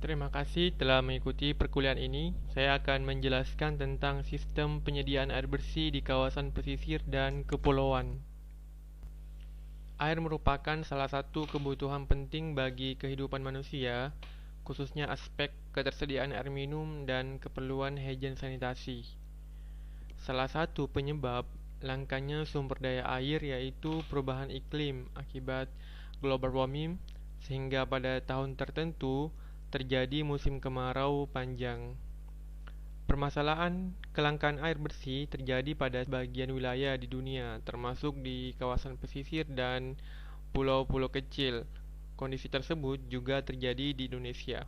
Terima kasih telah mengikuti perkuliahan ini. Saya akan menjelaskan tentang sistem penyediaan air bersih di kawasan pesisir dan kepulauan. Air merupakan salah satu kebutuhan penting bagi kehidupan manusia, khususnya aspek ketersediaan air minum dan keperluan higien sanitasi. Salah satu penyebab langkanya sumber daya air yaitu perubahan iklim akibat global warming, sehingga pada tahun tertentu terjadi musim kemarau panjang. Permasalahan kelangkaan air bersih terjadi pada sebagian wilayah di dunia, termasuk di kawasan pesisir dan pulau-pulau kecil. Kondisi tersebut juga terjadi di Indonesia.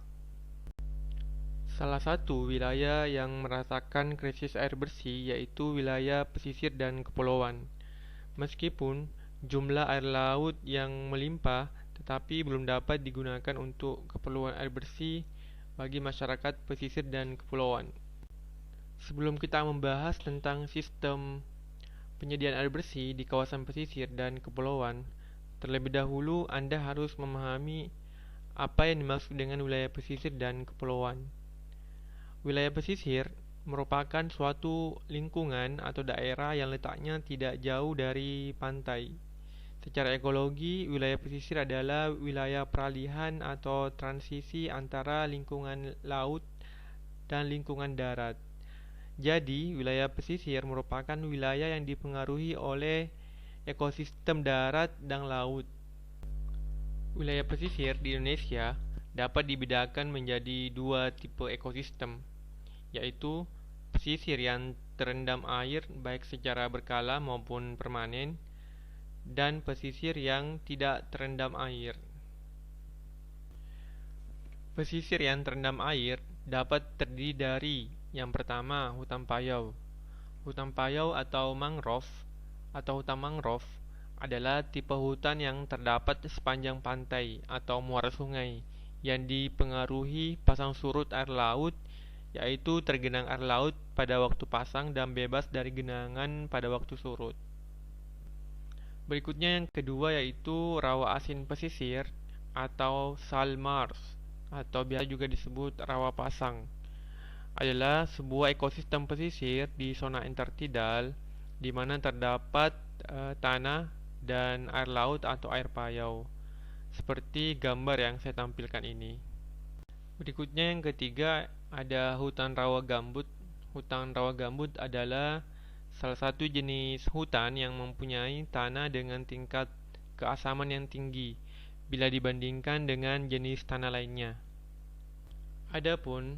Salah satu wilayah yang merasakan krisis air bersih yaitu wilayah pesisir dan kepulauan. Meskipun jumlah air laut yang melimpah, tetapi belum dapat digunakan untuk keperluan air bersih bagi masyarakat pesisir dan kepulauan. Sebelum kita membahas tentang sistem penyediaan air bersih di kawasan pesisir dan kepulauan, terlebih dahulu Anda harus memahami apa yang dimaksud dengan wilayah pesisir dan kepulauan. Wilayah pesisir merupakan suatu lingkungan atau daerah yang letaknya tidak jauh dari pantai. Secara ekologi, wilayah pesisir adalah wilayah peralihan atau transisi antara lingkungan laut dan lingkungan darat. Jadi, wilayah pesisir merupakan wilayah yang dipengaruhi oleh ekosistem darat dan laut. Wilayah pesisir di Indonesia dapat dibedakan menjadi dua tipe ekosistem, yaitu pesisir yang terendam air baik secara berkala maupun permanen, dan pesisir yang tidak terendam air. Pesisir yang terendam air dapat terdiri dari yang pertama, hutan payau. Hutan payau atau hutan mangrove adalah tipe hutan yang terdapat sepanjang pantai atau muara sungai yang dipengaruhi pasang surut air laut, yaitu tergenang air laut pada waktu pasang dan bebas dari genangan pada waktu surut. Berikutnya yang kedua yaitu rawa asin pesisir atau salt marsh atau biasa juga disebut rawa pasang. Adalah sebuah ekosistem pesisir di zona intertidal di mana terdapat tanah dan air laut atau air payau, seperti gambar yang saya tampilkan ini. Berikutnya yang ketiga ada hutan rawa gambut. Hutan rawa gambut adalah salah satu jenis hutan yang mempunyai tanah dengan tingkat keasaman yang tinggi bila dibandingkan dengan jenis tanah lainnya. Adapun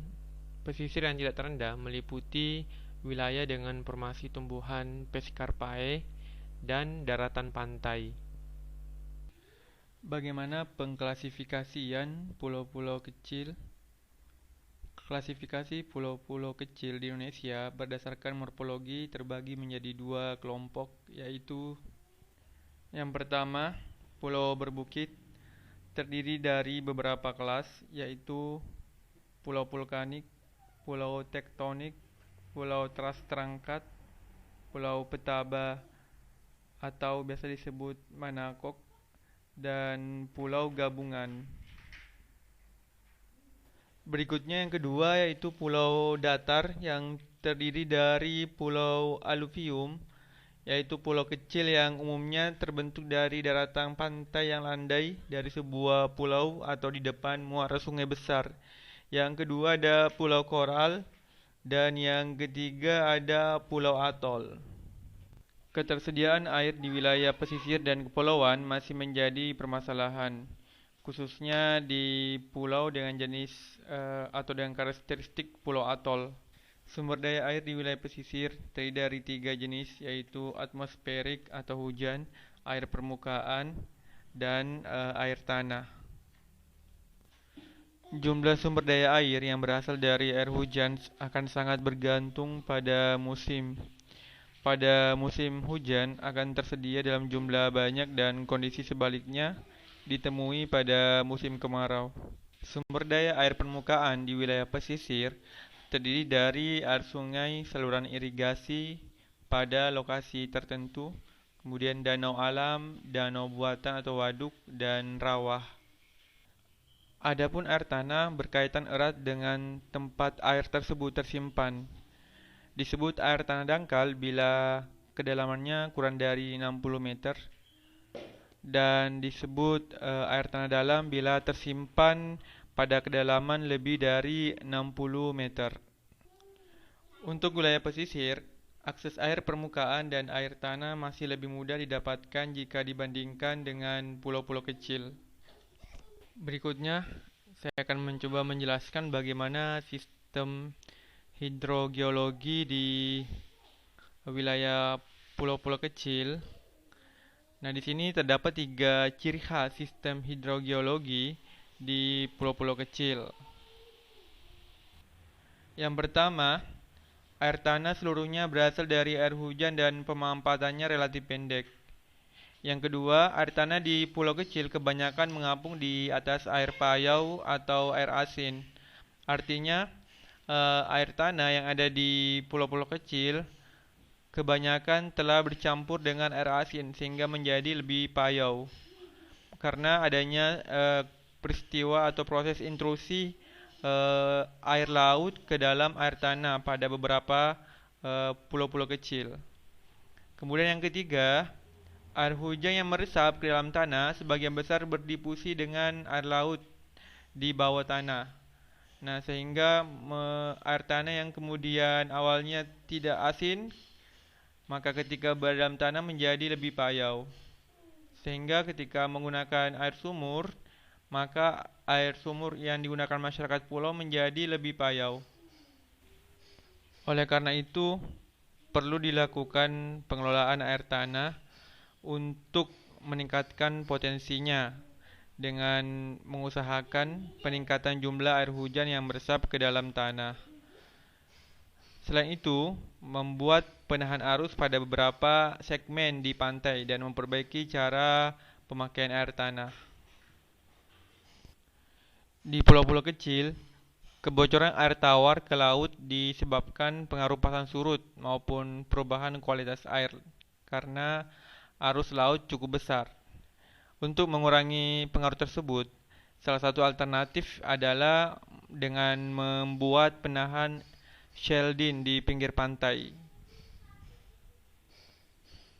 pesisir yang tidak terendam meliputi wilayah dengan formasi tumbuhan Pescarpae dan daratan pantai. Bagaimana pengklasifikasian pulau-pulau kecil? Klasifikasi pulau-pulau kecil di Indonesia berdasarkan morfologi terbagi menjadi dua kelompok, yaitu yang pertama, pulau berbukit, terdiri dari beberapa kelas, yaitu pulau vulkanik, pulau tektonik, pulau teras terangkat, pulau petaba atau biasa disebut manakok, dan pulau gabungan. Berikutnya yang kedua yaitu pulau datar yang terdiri dari pulau aluvium, yaitu pulau kecil yang umumnya terbentuk dari daratan pantai yang landai dari sebuah pulau atau di depan muara sungai besar. Yang kedua ada pulau koral, dan yang ketiga ada pulau atol. Ketersediaan air di wilayah pesisir dan kepulauan masih menjadi permasalahan, khususnya di pulau dengan jenis atau dengan karakteristik pulau atol. Sumber daya air di wilayah pesisir terdiri dari 3 jenis, yaitu atmosferik atau hujan, air permukaan, dan air tanah. Jumlah sumber daya air yang berasal dari air hujan akan sangat bergantung pada musim. Pada musim hujan akan tersedia dalam jumlah banyak dan kondisi sebaliknya ditemui pada musim kemarau. Sumber daya air permukaan di wilayah pesisir terdiri dari air sungai, saluran irigasi pada lokasi tertentu, kemudian danau alam, danau buatan atau waduk, dan rawa. Adapun air tanah berkaitan erat dengan tempat air tersebut tersimpan. Disebut air tanah dangkal bila kedalamannya kurang dari 60 meter dan disebut air tanah dalam bila tersimpan pada kedalaman lebih dari 60 meter. Untuk wilayah pesisir, akses air permukaan dan air tanah masih lebih mudah didapatkan jika dibandingkan dengan pulau-pulau kecil. Berikutnya, saya akan mencoba menjelaskan bagaimana sistem hidrogeologi di wilayah pulau-pulau kecil. Nah, di sini terdapat 3 ciri khas sistem hidrogeologi di pulau-pulau kecil. Yang pertama, air tanah seluruhnya berasal dari air hujan dan pemampatannya relatif pendek. Yang kedua, air tanah di pulau kecil kebanyakan mengapung di atas air payau atau air asin. Artinya, air tanah yang ada di pulau-pulau kecil kebanyakan telah bercampur dengan air asin sehingga menjadi lebih payau. Karena adanya peristiwa atau proses intrusi air laut ke dalam air tanah pada beberapa pulau-pulau kecil. Kemudian yang ketiga, air hujan yang meresap ke dalam tanah sebagian besar berdifusi dengan air laut di bawah tanah. Nah, sehingga air tanah yang kemudian awalnya tidak asin, maka ketika berada dalam tanah menjadi lebih payau. Sehingga ketika menggunakan air sumur, maka air sumur yang digunakan masyarakat pulau menjadi lebih payau. Oleh karena itu, perlu dilakukan pengelolaan air tanah untuk meningkatkan potensinya dengan mengusahakan peningkatan jumlah air hujan yang meresap ke dalam tanah. Selain itu, membuat penahan arus pada beberapa segmen di pantai dan memperbaiki cara pemakaian air tanah. Di pulau-pulau kecil, kebocoran air tawar ke laut disebabkan pengaruh pasang surut maupun perubahan kualitas air karena arus laut cukup besar. Untuk mengurangi pengaruh tersebut, salah satu alternatif adalah dengan membuat penahan sheldin di pinggir pantai,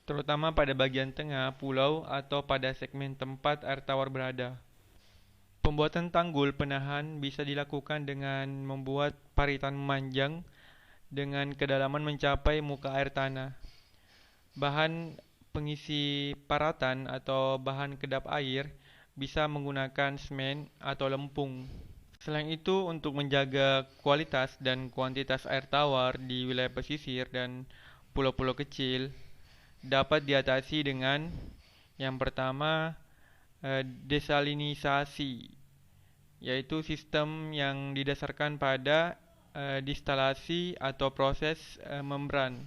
terutama pada bagian tengah pulau atau pada segmen tempat air tawar berada. Pembuatan tanggul penahan bisa dilakukan dengan membuat paritan memanjang dengan kedalaman mencapai muka air tanah. Bahan pengisi paratan atau bahan kedap air bisa menggunakan semen atau lempung. Selain itu, untuk menjaga kualitas dan kuantitas air tawar di wilayah pesisir dan pulau-pulau kecil dapat diatasi dengan yang pertama, desalinisasi, yaitu sistem yang didasarkan pada distilasi atau proses membran.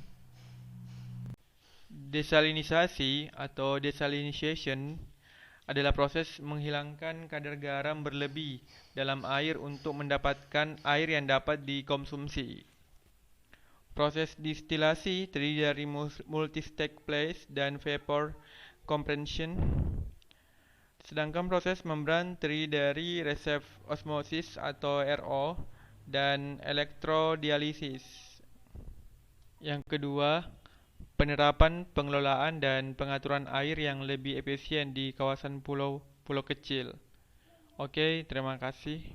Desalinisasi atau desalination adalah proses menghilangkan kadar garam berlebih dalam air untuk mendapatkan air yang dapat dikonsumsi. Proses distilasi terdiri dari multi-stage place dan vapor compression. Sedangkan proses membran terdiri dari reverse osmosis atau RO dan elektrodialisis. Yang kedua, penerapan pengelolaan dan pengaturan air yang lebih efisien di kawasan pulau-pulau kecil. Oke, terima kasih.